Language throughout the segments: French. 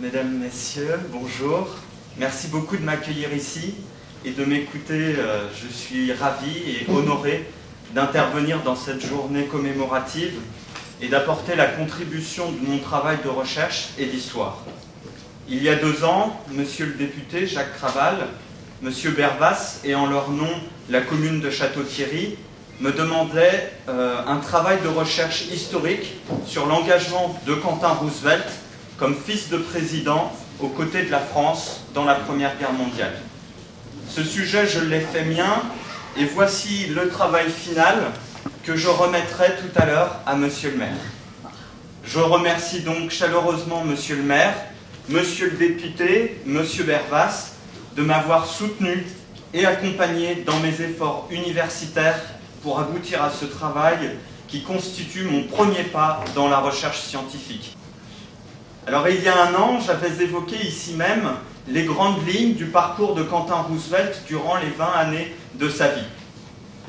Mesdames, Messieurs, bonjour. Merci beaucoup de m'accueillir ici et de m'écouter. Je suis ravi et honoré d'intervenir dans cette journée commémorative et d'apporter la contribution de mon travail de recherche et d'histoire. Il y a 2 ans, Monsieur le député Jacques Craval, Monsieur Bervas et en leur nom la commune de Château-Thierry me demandaient un travail de recherche historique sur l'engagement de Quentin Roosevelt comme fils de président aux côtés de la France dans la Première Guerre mondiale. Ce sujet, je l'ai fait mien, et voici le travail final que je remettrai tout à l'heure à Monsieur le maire. Je remercie donc chaleureusement Monsieur le maire, Monsieur le député, Monsieur Bervas, de m'avoir soutenu et accompagné dans mes efforts universitaires pour aboutir à ce travail qui constitue mon premier pas dans la recherche scientifique. Alors il y a 1 an, j'avais évoqué ici même les grandes lignes du parcours de Quentin Roosevelt durant les 20 années de sa vie.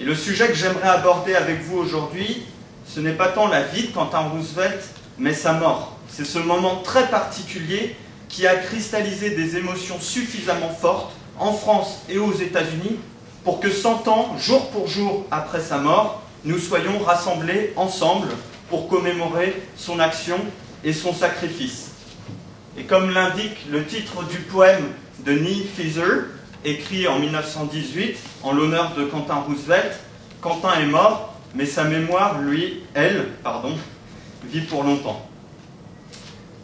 Et le sujet que j'aimerais aborder avec vous aujourd'hui, ce n'est pas tant la vie de Quentin Roosevelt, mais sa mort. C'est ce moment très particulier qui a cristallisé des émotions suffisamment fortes en France et aux États-Unis pour que 100 ans, jour pour jour après sa mort, nous soyons rassemblés ensemble pour commémorer son action et son sacrifice. Et comme l'indique le titre du poème de Neil Feather, écrit en 1918 en l'honneur de Quentin Roosevelt, Quentin est mort, mais sa mémoire, vit pour longtemps.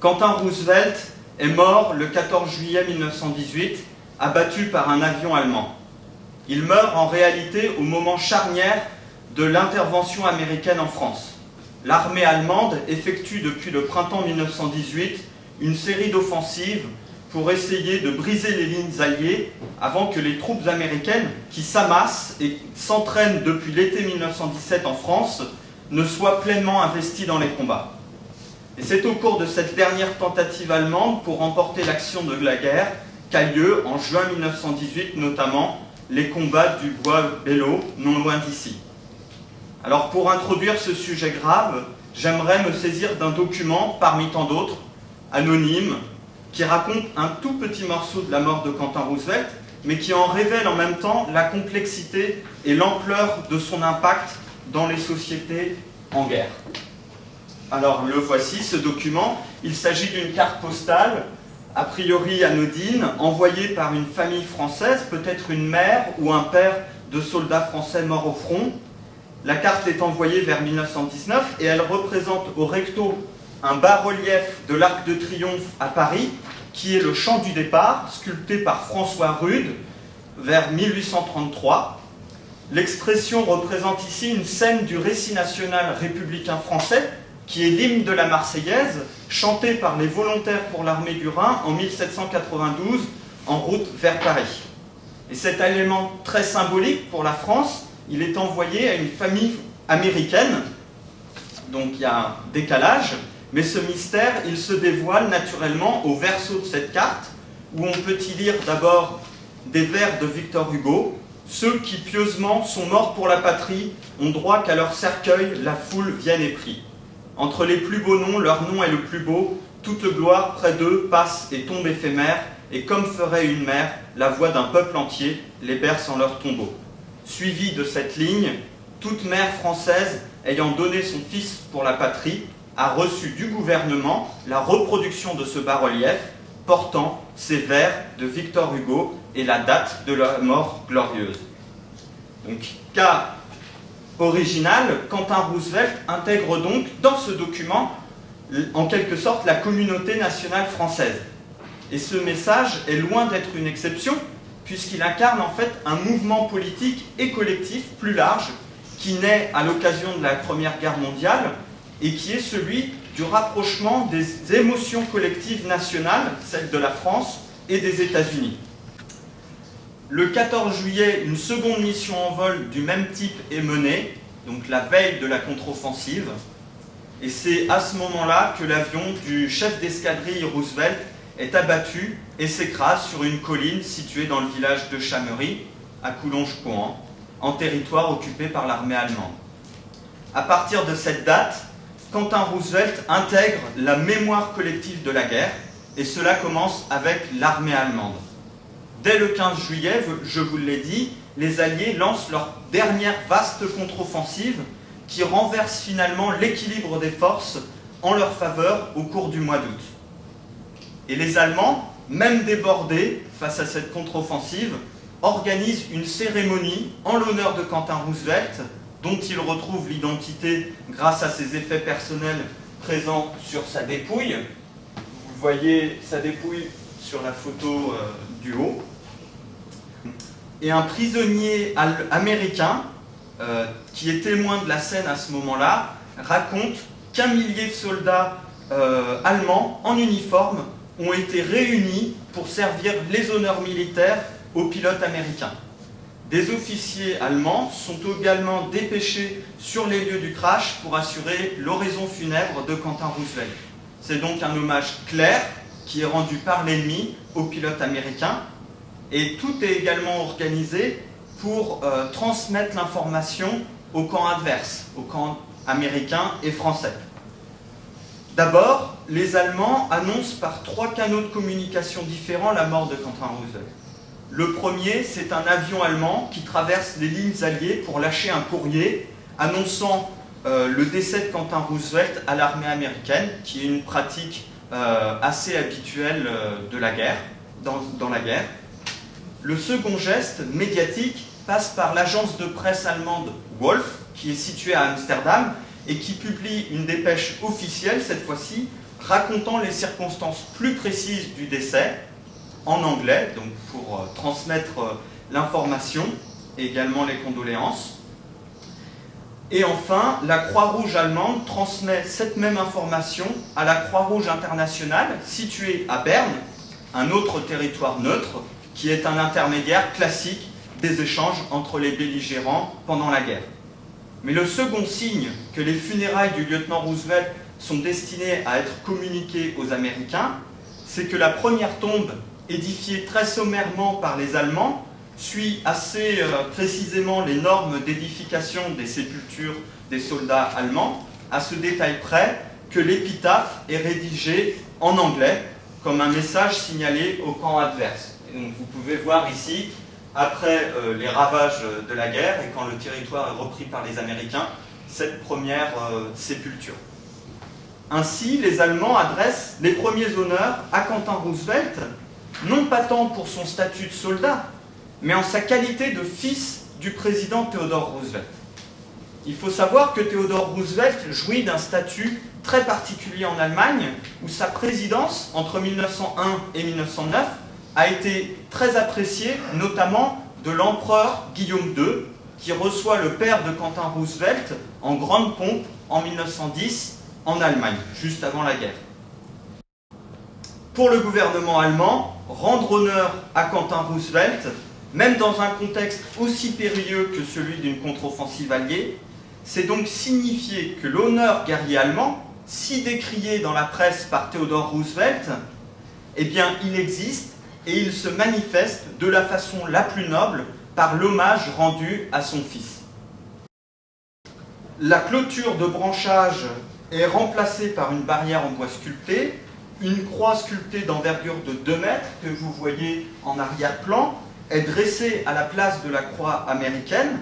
Quentin Roosevelt est mort le 14 juillet 1918, abattu par un avion allemand. Il meurt en réalité au moment charnière de l'intervention américaine en France. L'armée allemande effectue depuis le printemps 1918 une série d'offensives pour essayer de briser les lignes alliées avant que les troupes américaines, qui s'amassent et s'entraînent depuis l'été 1917 en France, ne soient pleinement investies dans les combats. Et c'est au cours de cette dernière tentative allemande pour remporter l'action de la guerre qu'a lieu, en juin 1918 notamment, les combats du bois Belleau, non loin d'ici. Alors pour introduire ce sujet grave, j'aimerais me saisir d'un document, parmi tant d'autres, anonyme, qui raconte un tout petit morceau de la mort de Quentin Roosevelt, mais qui en révèle en même temps la complexité et l'ampleur de son impact dans les sociétés en guerre. Alors le voici, ce document. Il s'agit d'une carte postale, a priori anodine, envoyée par une famille française, peut-être une mère ou un père de soldats français morts au front. La carte est envoyée vers 1919 et elle représente au recto un bas-relief de l'Arc de Triomphe à Paris, qui est le champ du départ, sculpté par François Rude, vers 1833. L'expression représente ici une scène du récit national républicain français, qui est l'hymne de la Marseillaise, chanté par les volontaires pour l'armée du Rhin en 1792, en route vers Paris. Et cet élément très symbolique pour la France, il est envoyé à une famille américaine, donc il y a un décalage, mais ce mystère, il se dévoile naturellement au verso de cette carte, où on peut y lire d'abord des vers de Victor Hugo. Ceux qui pieusement sont morts pour la patrie ont droit qu'à leur cercueil la foule vienne et prie. Entre les plus beaux noms, leur nom est le plus beau, toute gloire près d'eux passe et tombe éphémère, et comme ferait une mère, la voix d'un peuple entier les berce en leur tombeau. Suivi de cette ligne, toute mère française ayant donné son fils pour la patrie a reçu du gouvernement la reproduction de ce bas-relief portant ces vers de Victor Hugo et la date de la mort glorieuse. Donc, cas original, Quentin Roosevelt intègre donc dans ce document, en quelque sorte, la communauté nationale française. Et ce message est loin d'être une exception, puisqu'il incarne en fait un mouvement politique et collectif plus large, qui naît à l'occasion de la Première Guerre mondiale, et qui est celui du rapprochement des émotions collectives nationales, celles de la France et des États-Unis. Le 14 juillet, une seconde mission en vol du même type est menée, donc la veille de la contre-offensive, et c'est à ce moment-là que l'avion du chef d'escadrille Roosevelt est abattu et s'écrase sur une colline située dans le village de Chamery, à Coulonges-Cohan, en territoire occupé par l'armée allemande. À partir de cette date, Quentin Roosevelt intègre la mémoire collective de la guerre et cela commence avec l'armée allemande. Dès le 15 juillet, je vous l'ai dit, les Alliés lancent leur dernière vaste contre-offensive qui renverse finalement l'équilibre des forces en leur faveur au cours du mois d'août. Et les Allemands, même débordés face à cette contre-offensive, organisent une cérémonie en l'honneur de Quentin Roosevelt, dont il retrouve l'identité grâce à ses effets personnels présents sur sa dépouille. Vous voyez sa dépouille sur la photo du haut. Et un prisonnier américain, qui est témoin de la scène à ce moment-là, raconte qu'un millier de soldats allemands en uniforme ont été réunis pour servir les honneurs militaires aux pilotes américains. Des officiers allemands sont également dépêchés sur les lieux du crash pour assurer l'oraison funèbre de Quentin Roosevelt. C'est donc un hommage clair qui est rendu par l'ennemi aux pilotes américains, et tout est également organisé pour transmettre l'information au camp adverse, au camp américain et français. D'abord, les Allemands annoncent par 3 canaux de communication différents la mort de Quentin Roosevelt. Le premier, c'est un avion allemand qui traverse les lignes alliées pour lâcher un courrier annonçant le décès de Quentin Roosevelt à l'armée américaine, qui est une pratique assez habituelle de la guerre, dans la guerre. Le second geste médiatique passe par l'agence de presse allemande Wolf, qui est située à Amsterdam, et qui publie une dépêche officielle, cette fois-ci, racontant les circonstances plus précises du décès, en anglais, donc pour transmettre l'information et également les condoléances. Et enfin, la Croix-Rouge allemande transmet cette même information à la Croix-Rouge internationale, située à Berne, un autre territoire neutre, qui est un intermédiaire classique des échanges entre les belligérants pendant la guerre. Mais le second signe que les funérailles du lieutenant Roosevelt sont destinées à être communiquées aux Américains, c'est que la première tombe, édifiée très sommairement par les Allemands, suit assez précisément les normes d'édification des sépultures des soldats allemands, à ce détail près que l'épitaphe est rédigée en anglais, comme un message signalé au camp adverse. Et donc vous pouvez voir ici, après les ravages de la guerre et quand le territoire est repris par les Américains, cette première sépulture. Ainsi, les Allemands adressent les premiers honneurs à Quentin Roosevelt, non pas tant pour son statut de soldat, mais en sa qualité de fils du président Theodore Roosevelt. Il faut savoir que Theodore Roosevelt jouit d'un statut très particulier en Allemagne, où sa présidence, entre 1901 et 1909, a été très appréciée, notamment de l'empereur Guillaume II, qui reçoit le père de Quentin Roosevelt en grande pompe en 1910 en Allemagne, juste avant la guerre. Pour le gouvernement allemand, rendre honneur à Quentin Roosevelt, même dans un contexte aussi périlleux que celui d'une contre-offensive alliée, c'est donc signifier que l'honneur guerrier allemand, si décrié dans la presse par Theodore Roosevelt, eh bien, il existe et il se manifeste de la façon la plus noble par l'hommage rendu à son fils. La clôture de branchage est remplacée par une barrière en bois sculpté, une croix sculptée d'envergure de 2 mètres, que vous voyez en arrière-plan, est dressée à la place de la croix américaine.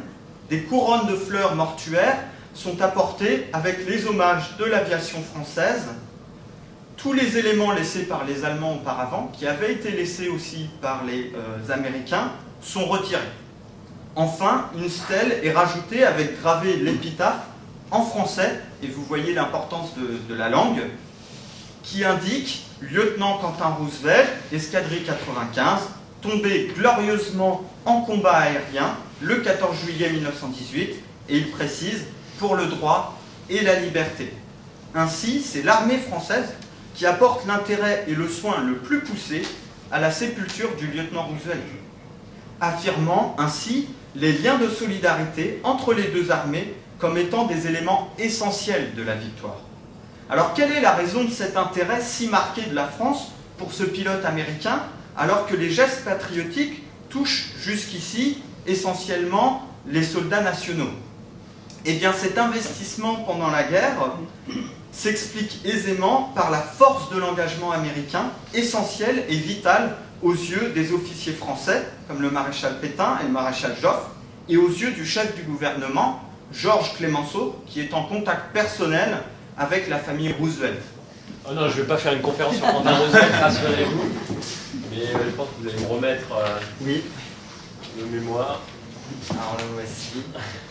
Des couronnes de fleurs mortuaires sont apportées avec les hommages de l'aviation française. Tous les éléments laissés par les Allemands auparavant, qui avaient été laissés aussi par les Américains, sont retirés. Enfin, une stèle est rajoutée avec gravé l'épitaphe en français, et vous voyez l'importance de la langue, qui indique « Lieutenant Quentin Roosevelt, escadrille 95, tombé glorieusement en combat aérien le 14 juillet 1918, et il précise « pour le droit et la liberté ». Ainsi, c'est l'armée française qui apporte l'intérêt et le soin le plus poussé à la sépulture du lieutenant Roosevelt, affirmant ainsi les liens de solidarité entre les deux armées comme étant des éléments essentiels de la victoire. Alors, quelle est la raison de cet intérêt si marqué de la France pour ce pilote américain, alors que les gestes patriotiques touchent jusqu'ici essentiellement les soldats nationaux? Eh bien, cet investissement pendant la guerre s'explique aisément par la force de l'engagement américain, essentiel et vital aux yeux des officiers français, comme le maréchal Pétain et le maréchal Joffre, et aux yeux du chef du gouvernement, Georges Clemenceau, qui est en contact personnel avec la famille Roosevelt. Oh non, je ne vais pas faire une conférence sur Quentin Roosevelt, rassurez-vous. Mais je pense que vous allez me remettre oui. le mémoire. Alors le voici,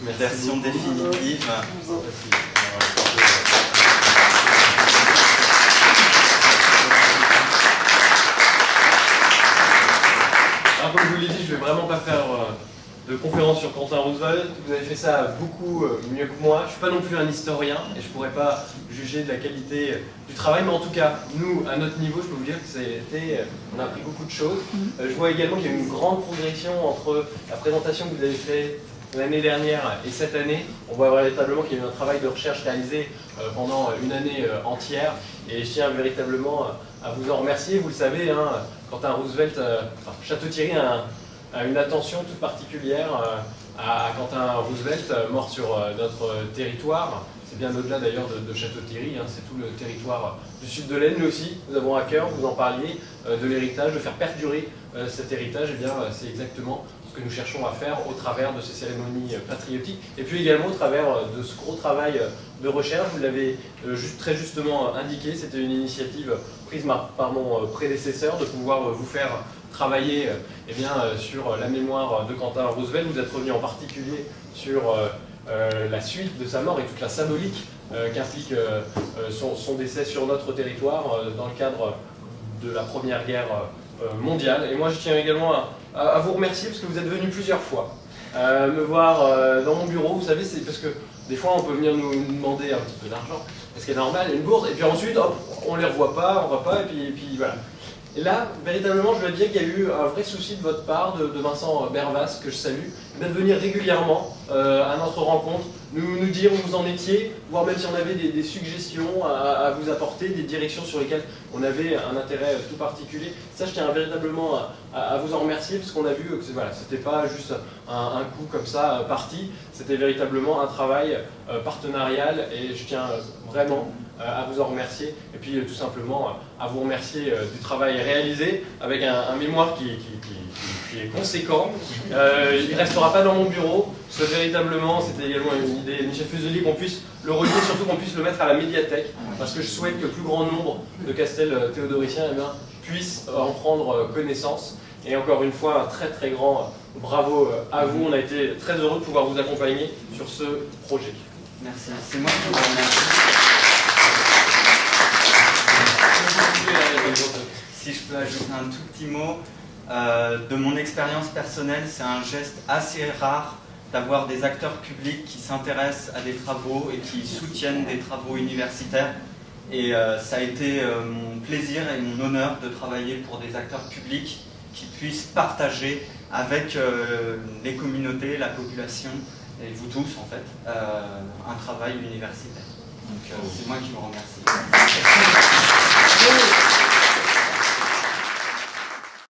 version définitive. Alors comme je vous l'ai dit, je ne vais vraiment pas faire de conférence sur Quentin Roosevelt. Vous avez fait ça beaucoup mieux que moi. Je ne suis pas non plus un historien et je ne pourrais pas juger de la qualité du travail, mais en tout cas, nous, à notre niveau, je peux vous dire que on a appris beaucoup de choses. Je vois également qu'il y a eu une grande progression entre la présentation que vous avez faite l'année dernière et cette année. On voit véritablement qu'il y a eu un travail de recherche réalisé pendant une année entière et je tiens véritablement à vous en remercier. Vous le savez, hein, Quentin Roosevelt, Château-Thierry a une attention toute particulière à Quentin Roosevelt, mort sur notre territoire. C'est bien au-delà d'ailleurs de Château-Thierry, hein, c'est tout le territoire du sud de l'Aisne. Nous aussi, nous avons à cœur, vous en parliez, de l'héritage, de faire perdurer cet héritage. Et bien, c'est exactement ce que nous cherchons à faire au travers de ces cérémonies patriotiques. Et puis également au travers de ce gros travail de recherche. Vous l'avez très justement indiqué, c'était une initiative prise par mon prédécesseur de pouvoir vous faire travailler sur la mémoire de Quentin Roosevelt. Vous êtes revenu en particulier sur la suite de sa mort et toute la symbolique qu'implique son décès sur notre territoire dans le cadre de la Première Guerre mondiale. Et moi je tiens également à vous remercier parce que vous êtes venu plusieurs fois me voir dans mon bureau. Vous savez, c'est parce que des fois on peut venir nous demander un petit peu d'argent, ce qui est normal, une bourse, et puis ensuite hop, on les revoit pas, et puis voilà. Et là, véritablement, je dois dire qu'il y a eu un vrai souci de votre part, de Vincent Bervas, que je salue, de venir régulièrement à notre rencontre, nous dire où vous en étiez, voir même si on avait des suggestions à vous apporter, des directions sur lesquelles on avait un intérêt tout particulier. Ça, je tiens véritablement à vous en remercier, parce qu'on a vu que c'était pas juste un coup comme ça parti, c'était véritablement un travail partenarial, et je tiens vraiment à vous en remercier, et puis tout simplement à vous remercier du travail réalisé avec un mémoire qui est conséquent. Il ne restera pas dans mon bureau, parce que véritablement c'était également une idée de Michel Fuselier qu'on puisse le relier, surtout qu'on puisse le mettre à la médiathèque, parce que je souhaite que le plus grand nombre de Castel-Théodoriciens puissent en prendre connaissance. Et encore une fois, un très très grand bravo à vous, on a été très heureux de pouvoir vous accompagner sur ce projet. Merci, c'est moi qui vous remercie. Si je peux ajouter un tout petit mot, de mon expérience personnelle, c'est un geste assez rare d'avoir des acteurs publics qui s'intéressent à des travaux et qui soutiennent des travaux universitaires. Et ça a été mon plaisir et mon honneur de travailler pour des acteurs publics qui puissent partager avec les communautés, la population, et vous tous en fait, un travail universitaire. Donc c'est moi qui vous remercie.